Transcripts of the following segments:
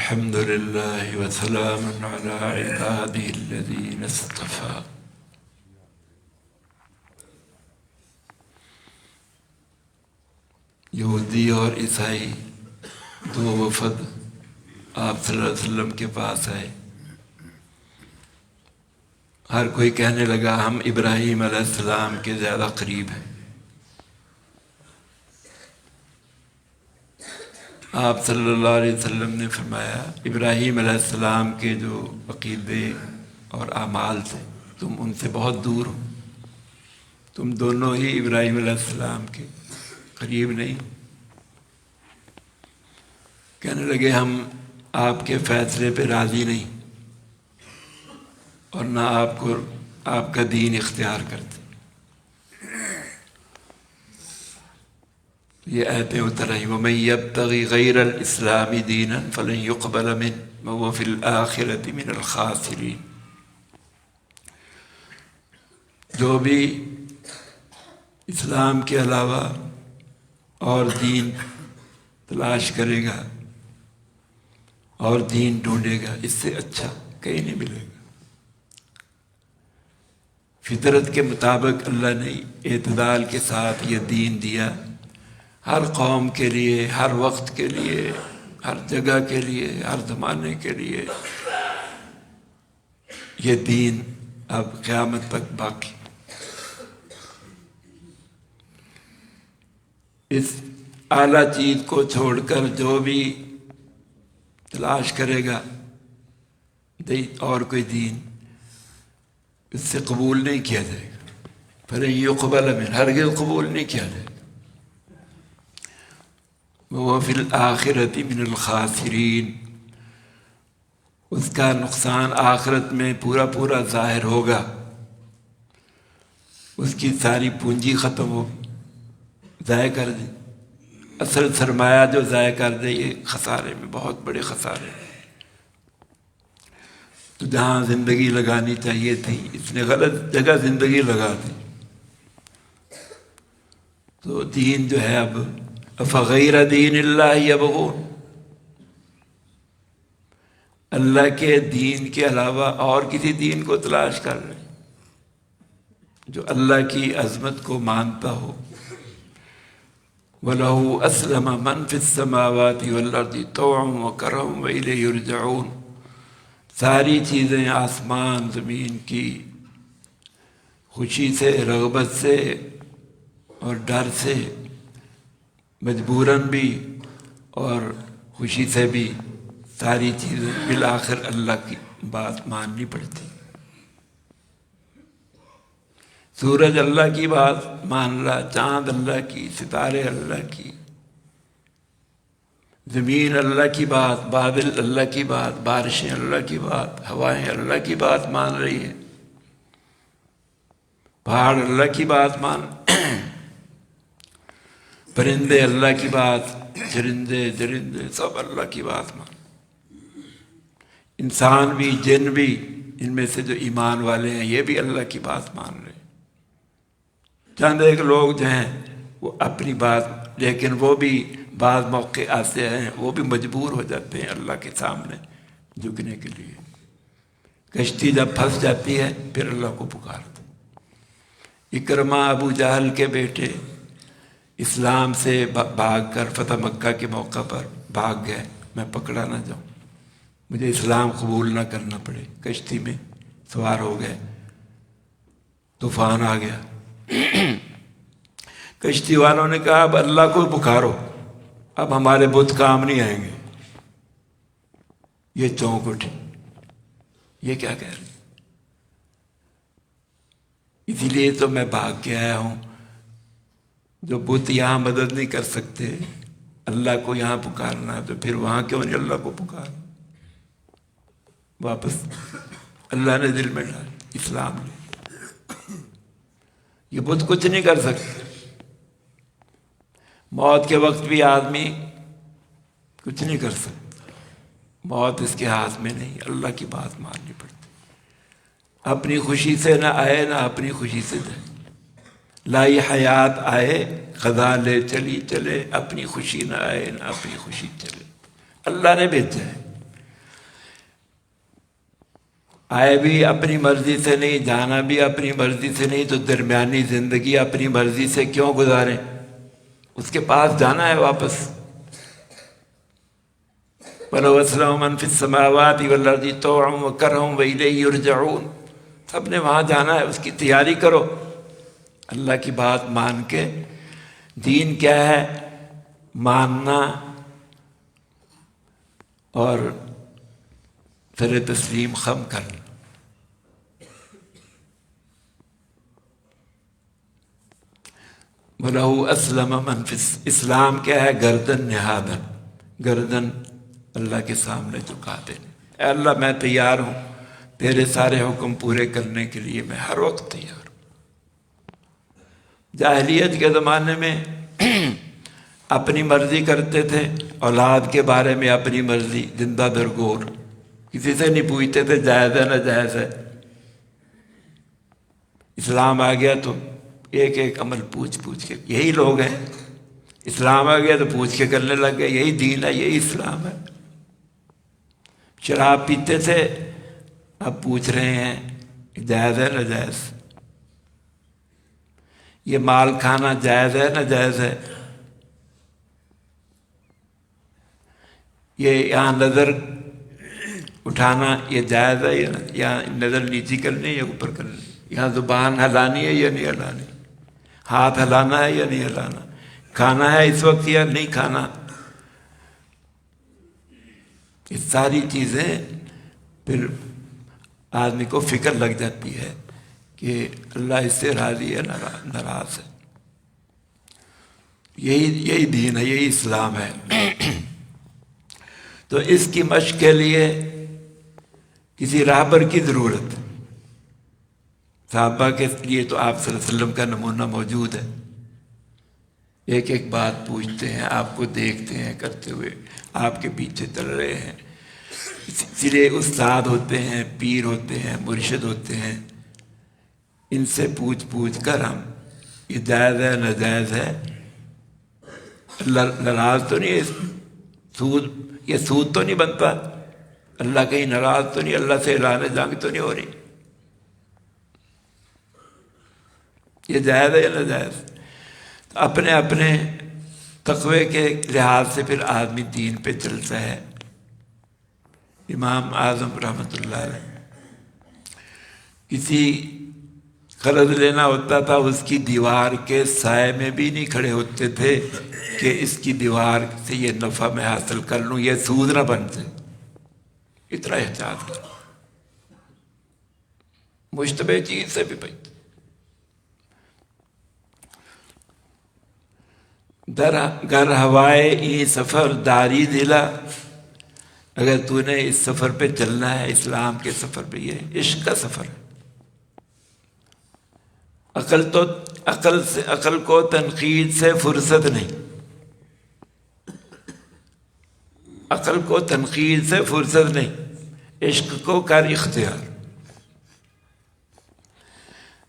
الحمد لله وسلام على عباده الذين اصطفى. یہودی اور عیسائی دو وفد آپ صلی اللہ علیہ وسلم کے پاس آئے. ہر کوئی کہنے لگا ہم ابراہیم علیہ السلام کے زیادہ قریب ہیں. آپ صلی اللہ علیہ وسلم نے فرمایا ابراہیم علیہ السلام کے جو عقیدے اور اعمال تھے تم ان سے بہت دور ہو. تم دونوں ہی ابراہیم علیہ السلام کے قریب نہیں. کہنے لگے ہم آپ کے فیصلے پہ راضی نہیں اور نہ آپ کا دین اختیار کرتے. یہ آیتیں اتر آئیں وَمَن يَبْتَغِ غَيْرَ الْإِسْلَامِ دِينًا فَلَن يُقْبَلَ مِنْهُ وَهُوَ فِي الْآخِرَةِ مِنَ الْخَاسِرِينَ. جو بھی اسلام کے علاوہ اور دین تلاش کرے گا اور دین ڈھونڈے گا اس سے اچھا کہیں نہیں ملے گا. فطرت کے مطابق اللہ نے اعتدال کے ساتھ یہ دین دیا. ہر قوم کے لیے، ہر وقت کے لیے، ہر جگہ کے لیے، ہر زمانے کے لیے یہ دین اب قیامت تک باقی. اس اعلیٰ چیز کو چھوڑ کر جو بھی تلاش کرے گا اور کوئی دین اس سے قبول نہیں کیا جائے گا. فَلَن يُقْبَلَ مِنْهُ ہرگز قبول نہیں کیا جائے گا. وَهُوَ فِي الْآخِرَةِ مِنَ الْخَاسِرِينَ اس کا نقصان آخرت میں پورا ظاہر ہوگا. اس کی ساری پونجی ختم ہو ضائع کر دے. اصل سرمایہ جو ضائع کر دے یہ خسارے میں بہت بڑے خسارے میں. تو جہاں زندگی لگانی چاہیے تھی اس نے غلط جگہ زندگی لگا دی. تو دین جو ہے اب فغیر دین اللہ یبغون اللہ کے دین کے علاوہ اور کسی دین کو تلاش کر رہے جو اللہ کی عظمت کو مانتا ہو. وَلَهُ أَسْلَمَ مَنْ فِي السَّمَاوَاتِ وَالْأَرْضِ طَوْعًا وَكَرْهًا وَإِلَيْهِ يُرْجَعُونَ ساری چیزیں آسمان زمین کی خوشی سے، رغبت سے اور ڈر سے، مجبوراً بھی اور خوشی سے بھی ساری چیزیں بالآخر اللہ کی بات ماننی پڑتی. سورج اللہ کی بات مان رہا، چاند اللہ کی، ستارے اللہ کی، زمین اللہ کی بات، بادل اللہ کی بات، بارشیں اللہ کی بات، ہوائیں اللہ کی بات مان رہی ہے، پہاڑ اللہ کی بات مان، پرندے اللہ کی بات، چرندے درندے سب اللہ کی بات مان. انسان بھی جن بھی ان میں سے جو ایمان والے ہیں یہ بھی اللہ کی بات مان رہے. چند ایک لوگ جو ہیں وہ اپنی بات، لیکن وہ بھی بعض موقع ایسے ہیں وہ بھی مجبور ہو جاتے ہیں اللہ کے سامنے جھکنے کے لیے. کشتی جب پھنس جاتی ہے پھر اللہ کو پکارتے. اکرمہ ابو جہل کے بیٹے اسلام سے بھاگ کر فتح مکہ کے موقع پر بھاگ گئے، میں پکڑا نہ جاؤں، مجھے اسلام قبول نہ کرنا پڑے. کشتی میں سوار ہو گئے، طوفان آ گیا. کشتی والوں نے کہا اب اللہ کو پکارو، اب ہمارے بت کام نہیں آئیں گے. یہ چونک اٹھے، یہ کیا کہہ رہے؟ اسی لیے تو میں بھاگ کے آیا ہوں. جو بت یہاں مدد نہیں کر سکتے اللہ کو یہاں پکارنا ہے تو پھر وہاں کیوں نہیں اللہ کو پکار. واپس اللہ نے دل میں ڈال اسلام نے. یہ بت کچھ نہیں کر سکتے. موت کے وقت بھی آدمی کچھ نہیں کر سکتا، موت اس کے ہاتھ میں نہیں. اللہ کی بات ماننی پڑتی. اپنی خوشی سے نہ آئے نہ اپنی خوشی سے جائے. لائی حیات آئے خدا لے چلی چلے، اپنی خوشی نہ آئے نہ اپنی خوشی چلے. اللہ نے بھیجا ہے. آئے بھی اپنی مرضی سے نہیں، جانا بھی اپنی مرضی سے نہیں، تو درمیانی زندگی اپنی مرضی سے کیوں گزاریں؟ اس کے پاس جانا ہے واپس۔ وَلَوْ أَسْلَمَ مَنْ فِي السَّمَاوَاتِ وَالْأَرْضِ طَوْعًا وَكَرْهًا وَإِلَيْهِ يُرْجَعُونَ۔ سب نے وہاں جانا ہے، اس کی تیاری کرو، اللہ کی بات مان کے۔ دین کیا ہے؟ ماننا اور سر تسلیم خم کرنا۔ وَلَهُ أَسْلَمَ مَنْ فِي اسلام کیا ہے؟ گردن نہادن، گردن اللہ کے سامنے جھکا دینا۔ اے اللہ میں تیار ہوں تیرے سارے حکم پورے کرنے کے لیے، میں ہر وقت تیار ہوں۔ جاہلیت کے زمانے میں اپنی مرضی کرتے تھے، اولاد کے بارے میں اپنی مرضی، زندہ درگور، کسی سے نہیں پوچھتے تھے جائز ہے ناجائز ہے۔ اسلام آ گیا تو ایک ایک عمل پوچھ کے، یہی لوگ ہیں۔ اسلام آ گیا تو پوچھ کے کرنے لگ گئے، یہی دین ہے، یہی اسلام ہے۔ شراب پیتے تھے، اب پوچھ رہے ہیں جائز ہے ناجائز، یہ مال کھانا جائز ہے ناجائز ہے، یہ یہاں نظر اٹھانا یہ جائز ہے یا نظر نیچی کرنی یا اوپر کرنی، یہاں زبان ہلانی ہے یا نہیں ہلانی، ہاتھ ہلانا ہے یا نہیں ہلانا، کھانا ہے اس وقت یا نہیں کھانا۔ یہ ساری چیزیں پھر آدمی کو فکر لگ جاتی ہے کہ اللہ اس سے راضی ہے ناراض ہے۔ یہی دین ہے، یہی اسلام ہے۔ تو اس کی مشق کے لیے کسی راہبر کی ضرورت ہے۔ صحابہ کے لیے تو آپ صلی اللہ علیہ وسلم کا نمونہ موجود ہے، ایک ایک بات پوچھتے ہیں، آپ کو دیکھتے ہیں کرتے ہوئے، آپ کے پیچھے چل رہے ہیں۔ اسی لیے استاد ہوتے ہیں، پیر ہوتے ہیں، مرشد ہوتے ہیں، ان سے پوچھ کر ہم یہ جائز ہے ناجائز ہے، اللہ ناراض تو نہیں ہے، یہ سود تو نہیں بنتا، اللہ کہیں ناراض تو نہیں، اللہ سے اعلان جنگ تو نہیں ہو رہی، یہ جائز ہے یا ناجائز۔ اپنے اپنے تقوی کے لحاظ سے پھر آدمی دین پہ چلتا ہے۔ امام اعظم رحمۃ اللہ علیہ کسی قرض لینا ہوتا تھا، اس کی دیوار کے سائے میں بھی نہیں کھڑے ہوتے تھے کہ اس کی دیوار سے یہ نفع میں حاصل کر لوں، یہ سود نہ بن جائے، اتنا احتیاط کر، مشتبہ چیز سے بھی بچ۔ گر ہوائے ای سفر داری دلا، اگر تو نے اس سفر پہ چلنا ہے، اسلام کے سفر پہ، یہ عشق کا سفر ہے۔ عقل کو تنقید سے فرصت نہیں، عقل کو تنقید سے فرصت نہیں، عشق کو کر اختیار۔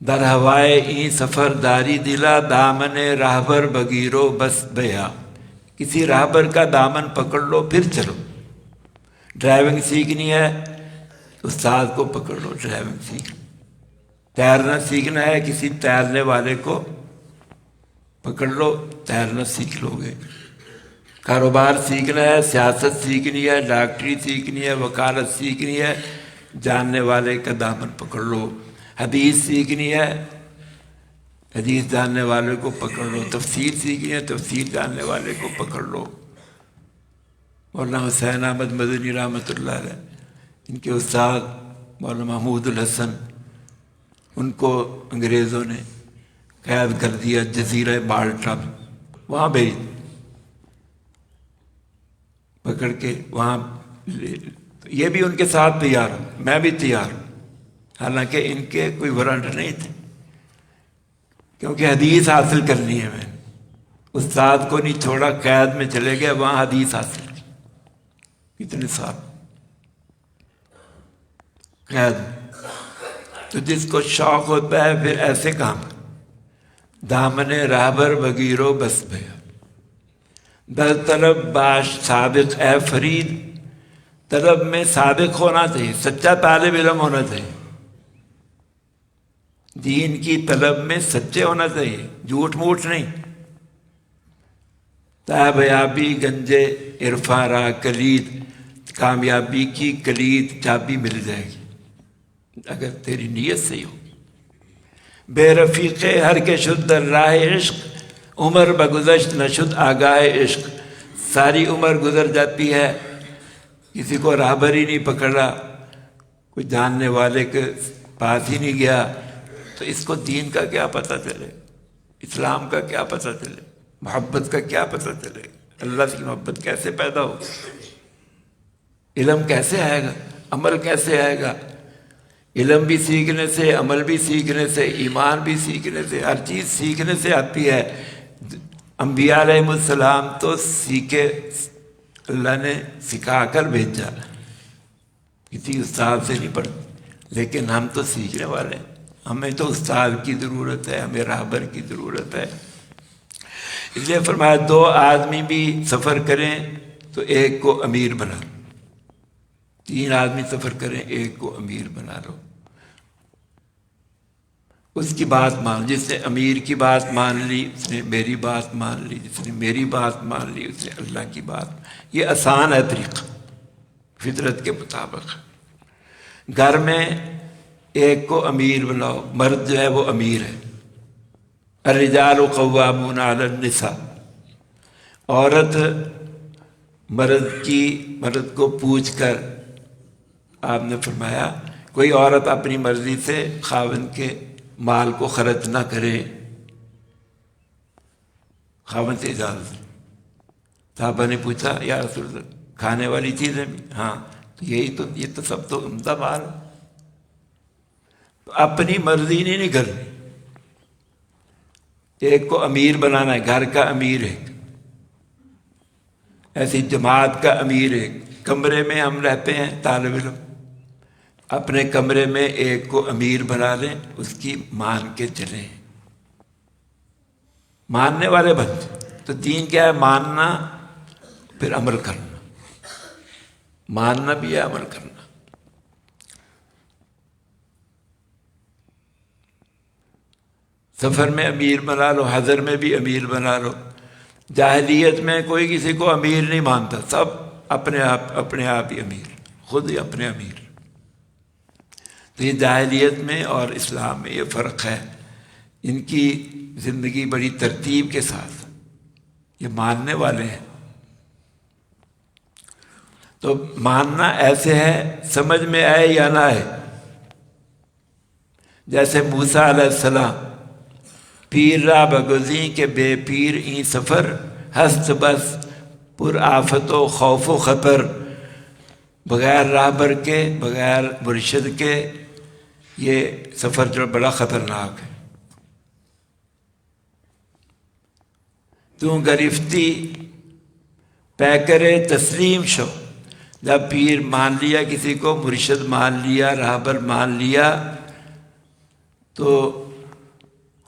در ہوائے ای سفر داری دلا، دامن راہبر بگیرو بس بیا، کسی راہبر کا دامن پکڑ لو پھر چلو۔ ڈرائیونگ سیکھنی ہے، استاد کو پکڑ لو، ڈرائیونگ سیکھ۔ تیرنا سیکھنا ہے، کسی تیرنے والے کو پکڑ لو، تیرنا سیکھ لو گے۔ کاروبار سیکھنا ہے، سیاست سیکھنی ہے، ڈاکٹری سیکھنی ہے، وکالت سیکھنی ہے، جاننے والے کا دامن پکڑ لو۔ حدیث سیکھنی ہے، حدیث جاننے والے کو پکڑ لو۔ تفسیر سیکھنی ہے، تفسیر جاننے والے کو پکڑ لو۔ مولانا حسین احمد مدنی رحمۃ اللہ علیہ، ان کے استاد مولانا محمود الحسن، ان کو انگریزوں نے قید کر دیا جزیرہ مالٹا میں، وہاں بھیج پکڑ کے وہاں، یہ بھی ان کے ساتھ تیار ہوں، میں بھی تیار ہوں، حالانکہ ان کے کوئی وارنٹ نہیں تھے، کیونکہ حدیث حاصل کرنی ہے۔ میں استاد کو نہیں چھوڑا، قید میں چلے گئے، وہاں حدیث حاصل کی، کتنے سال قید میں۔ تو جس کو شوق ہوتا ہے پھر ایسے کام، دامن راہبر بگیرو بس بھیا، در طلب باش سابق اے فرید، طلب میں صادق ہونا چاہیے، سچا طالب علم ہونا چاہیے، دین کی طلب میں سچے ہونا چاہیے، جھوٹ موٹ نہیں۔ تابیابی گنجے عرفاں را کلید، کامیابی کی کلید چابی مل جائے گی اگر تیری نیت صحیح ہو۔ بے رفیق ہر کے شد در راہ عشق، عمر بگذشت نہ شد آگاہ عشق۔ ساری عمر گزر جاتی ہے، کسی کو راہبر ہی نہیں پکڑا، کوئی جاننے والے کے پاس ہی نہیں گیا، تو اس کو دین کا کیا پتہ چلے، اسلام کا کیا پتہ چلے، محبت کا کیا پتہ چلے، اللہ کی محبت کیسے پیدا ہو، علم کیسے آئے گا، عمل کیسے آئے گا؟ علم بھی سیکھنے سے، عمل بھی سیکھنے سے، ایمان بھی سیکھنے سے، ہر چیز سیکھنے سے آتی ہے۔ انبیاء علیہ السلام تو سیکھے، اللہ نے سکھا کر بھیجا، کسی استاد سے نہیں پڑھتے، لیکن ہم تو سیکھنے والے ہیں، ہمیں تو استاد کی ضرورت ہے، ہمیں راہبر کی ضرورت ہے۔ اس لیے فرمایا دو آدمی بھی سفر کریں تو ایک کو امیر بنا، تین آدمی سفر کریں ایک کو امیر بنا لو، اس کی بات مان، جس نے امیر کی بات مان لی اس نے میری بات مان لی، جس نے میری بات مان لی اس نے اللہ کی بات۔ یہ آسان ہے طریقہ، فطرت کے مطابق۔ گھر میں ایک کو امیر بناؤ، مرد جو ہے وہ امیر ہے، الرجال قوامون علی النساء، عورت مرد کو پوچھ کر، آپ نے فرمایا کوئی عورت اپنی مرضی سے خاوند کے مال کو خرچ نہ کرے، خاوند سے اجازت۔ صحابہ نے پوچھا یا رسول اللہ کھانے والی چیزیں بھی؟ ہاں، تو یہ تو سب تو عمدہ مال ہے، تو اپنی مرضی نہیں کرنی۔ ایک کو امیر بنانا ہے، گھر کا امیر ہے، ایسی جماعت کا امیر ہے۔ کمرے میں ہم رہتے ہیں طالب علم، اپنے کمرے میں ایک کو امیر بنا لیں، اس کی مان کے چلیں، ماننے والے بن جائیں۔ تو دین کیا ہے؟ ماننا پھر عمل کرنا، ماننا بھی ہے عمل کرنا۔ سفر میں امیر بنا لو، حضر میں بھی امیر بنا لو۔ جاہلیت میں کوئی کسی کو امیر نہیں مانتا، سب اپنے آپ ہی امیر، خود ہی اپنے امیر۔ تو یہ جاہلیت میں اور اسلام میں یہ فرق ہے، ان کی زندگی بڑی ترتیب کے ساتھ، یہ ماننے والے ہیں۔ تو ماننا ایسے ہے، سمجھ میں آئے یا نہ آئے، جیسے موسیٰ علیہ السلام پیر را بگزیں کے بے پیر این سفر، ہست بس پر آفت و خوف و خطر۔ بغیر راہبر کے، بغیر مرشد کے یہ سفر جو بڑا خطرناک ہے۔ تو گرفتی پیکرے تسلیم شو، جب پیر مان لیا کسی کو، مرشد مان لیا، راہبر مان لیا، تو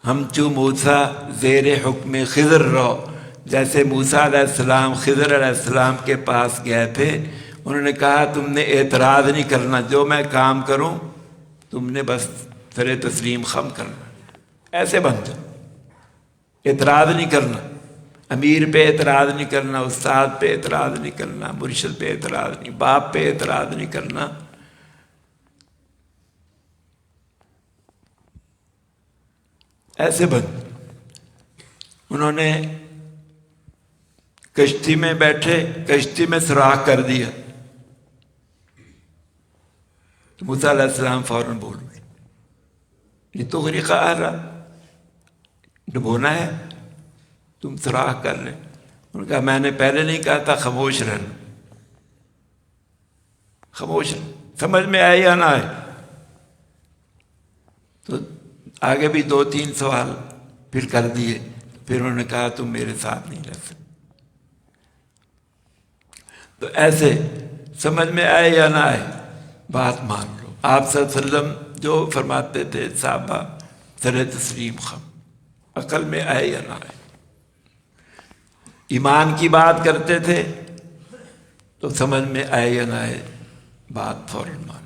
ہم چو موسیٰ زیر حکم خضر رہو، جیسے موسیٰ علیہ السلام خضر علیہ السلام کے پاس گئے تھے، انہوں نے کہا تم نے اعتراض نہیں کرنا، جو میں کام کروں تم نے بس سر تسلیم خم کرنا، ایسے بن جاؤ، اعتراض نہیں کرنا، امیر پہ اعتراض نہیں کرنا، استاد پہ اعتراض نہیں کرنا، مرشد پہ اعتراض نہیں، باپ پہ اعتراض نہیں کرنا۔ ایسے بن، انہوں نے کشتی میں بیٹھے، کشتی میں سوراخ کر دیا، موسیٰ علیہ السلام فوراً بول گئے یہ تو غریقہ آ رہا، ڈبونا ہے، تم سوراخ کر لیں۔ انہوں نے کہا میں نے پہلے نہیں کہا تھا خاموش رہنا، خاموش رہنا، سمجھ میں آئے یا نہ آئے۔ تو آگے بھی 2-3 سوال پھر کر دیے، پھر انہوں نے کہا تم میرے ساتھ نہیں رہ سکتے۔ تو ایسے سمجھ میں آئے یا نہ آئے بات مان لو۔ آپ صلی اللہ علیہ وسلم جو فرماتے تھے صحابہ سر تسلیم خم، عقل میں آئے یا نہ آئے۔ ایمان کی بات کرتے تھے تو سمجھ میں آئے یا نہ آئے بات فوراً مان.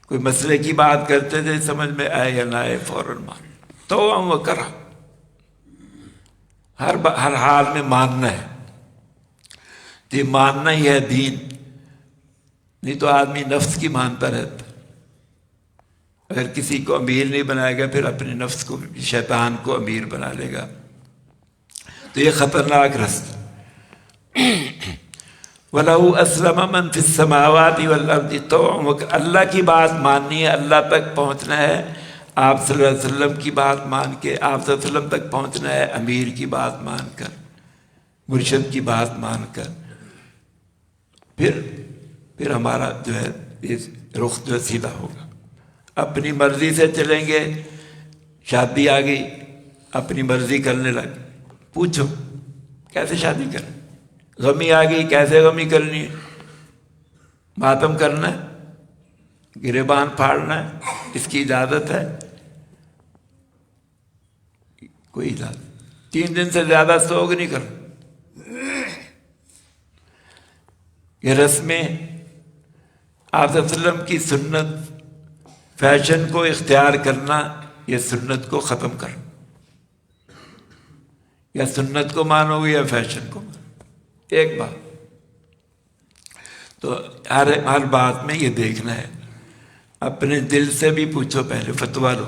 کوئی مسئلے کی بات کرتے تھے، سمجھ میں آئے یا نہ آئے فوراً مان. تو وہ کرا ہر حال میں ماننا ہے. تو یہ ماننا ہی ہے دین. نہیں تو آدمی نفس کی مانتا رہتا. اگر کسی کو امیر نہیں بنائے گا پھر اپنے نفس کو، شیطان کو امیر بنا لے گا. تو یہ خطرناک رستہ. وَلَهُ أَسْلَمَ مَنْ فِي السَّمَاوَاتِ وَالْأَرْضِ. تو اللہ کی بات ماننی ہے، اللہ تک پہنچنا ہے. آپ صلی اللہ علیہ وسلم کی بات مان کے آپ صلی اللہ علیہ وسلم تک پہنچنا ہے، امیر کی بات مان کر، مرشد کی بات مان کر. پھر ہمارا جو ہے رخ جو سیدھا ہوگا. اپنی مرضی سے چلیں گے. شادی آ گئی، اپنی مرضی کرنے لگے. پوچھو کیسے شادی کریں؟ غمی آ گئی، کیسے غمی کرنی ہے؟ ماتم کرنا ہے، گریبان پھاڑنا ہے، اس کی اجازت ہے؟ کوئی اجازت. 3 دن سے زیادہ سوگ نہیں کرنا. یہ رسمیں آپ صلی اللہ علیہ وسلم کی سنت، فیشن کو اختیار کرنا، یہ سنت کو ختم کرنا. یا سنت کو مانو گے یا فیشن کو مانو. ایک بات. تو ہر بات میں یہ دیکھنا ہے. اپنے دل سے بھی پوچھو، پہلے فتویٰ لو.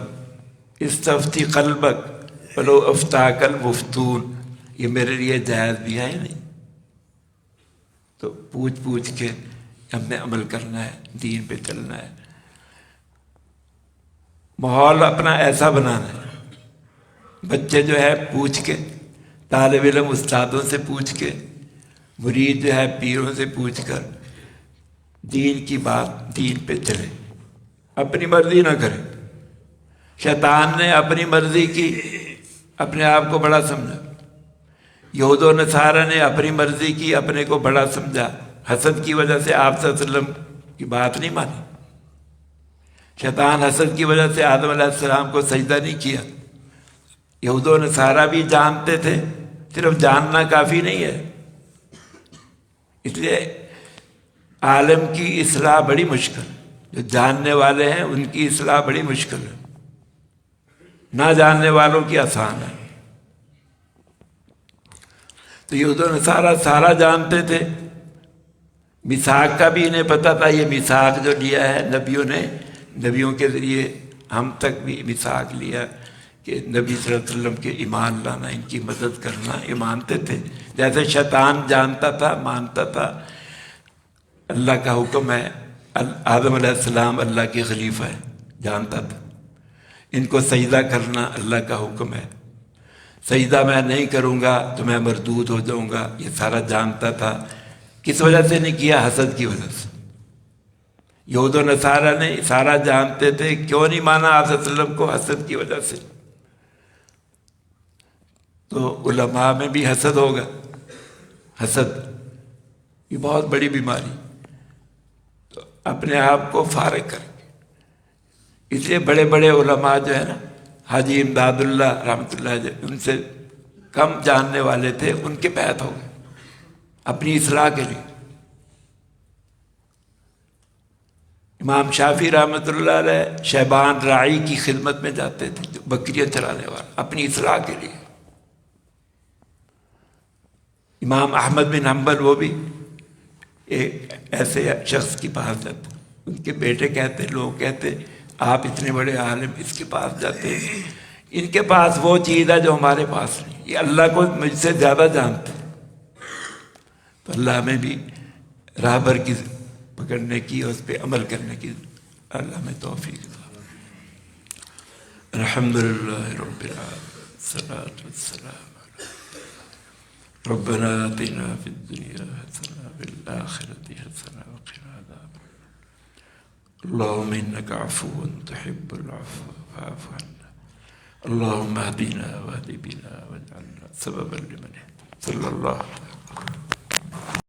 استفتی قلبک ولو افتاک المفتون. یہ میرے لیے جائز بھی ہے یا نہیں؟ تو پوچھ کے ہم نے عمل کرنا ہے، دین پہ چلنا ہے. ماحول اپنا ایسا بنانا ہے. بچے جو ہے پوچھ کے، طالب علم استادوں سے پوچھ کے، مرید جو ہے پیروں سے پوچھ کر دین کی بات، دین پہ چلے. اپنی مرضی نہ کرے. شیطان نے اپنی مرضی کی، اپنے آپ کو بڑا سمجھا. یہود و نصارہ نے اپنی مرضی کی، اپنے کو بڑا سمجھا. حسد کی وجہ سے آپ صلی اللہ علیہ وسلم کی بات نہیں مانی. شیطان حسد کی وجہ سے آدم علیہ السلام کو سجدہ نہیں کیا. یہود و نصارہ بھی جانتے تھے، صرف جاننا کافی نہیں ہے. اس لیے عالم کی اصلاح بڑی مشکل. جو جاننے والے ہیں ان کی اصلاح بڑی مشکل ہے، نہ جاننے والوں کی آسان ہے. تو یہود و نصارہ سارا جانتے تھے. میثاق کا بھی انہیں پتہ تھا. یہ میثاق جو لیا ہے نبیوں نے، نبیوں کے ذریعے ہم تک بھی میثاق لیا کہ نبی صلی اللہ علیہ وسلم کے ایمان لانا، ان کی مدد کرنا. یہ مانتے تھے. جیسے شیطان جانتا تھا، مانتا تھا اللہ کا حکم ہے، آدم علیہ السلام اللہ کے خلیفہ ہے، جانتا تھا. ان کو سجدہ کرنا اللہ کا حکم ہے، سجدہ میں نہیں کروں گا تو میں مردود ہو جاؤں گا، یہ سارا جانتا تھا. کس وجہ سے نہیں کیا؟ حسد کی وجہ سے. یہود و نصارہ نے سارا جانتے تھے، کیوں نہیں مانا آپ صلی اللہ علیہ وسلم کو؟ حسد کی وجہ سے. تو علماء میں بھی حسد ہوگا. حسد یہ بہت بڑی بیماری. تو اپنے آپ کو فارغ کر کے، اس لیے بڑے بڑے علماء جو ہے نا، حاجی امداد اللہ رحمۃ اللہ علیہ، ان سے کم جاننے والے تھے، ان کے بیعت ہو گئے اپنی اصلاح کے لیے. امام شافعی رحمۃ اللہ علیہ شیبان راعی کی خدمت میں جاتے تھے، جو بکریاں چرانے والا، اپنی اصلاح کے لیے. امام احمد بن حنبل وہ بھی ایک ایسے شخص کے پاس جاتے. ان کے بیٹے کہتے، لوگ کہتے آپ اتنے بڑے عالم اس کے پاس جاتے ہیں، ان کے پاس وہ چیز ہے جو ہمارے پاس نہیں. یہ اللہ کو مجھ سے زیادہ جانتے. تو اللہ ہمیں بھی راہ بھر کی پکڑنے کی اور اس پہ عمل کرنے کی اللہ ہمیں توفیق دے. الحمدللہ رب العالمین، الصلاۃ والسلام علی ربنا آتنا فی الدنیا حسنہ وفی الآخرۃ حسنہ وقنا عذاب النار. اللہم انک عفو تحب العفو فاعف عنا. اللہم اہدنا واہد بنا واجعلنا سببا لمن اہتدى. صلی اللہ علیہ وسلم.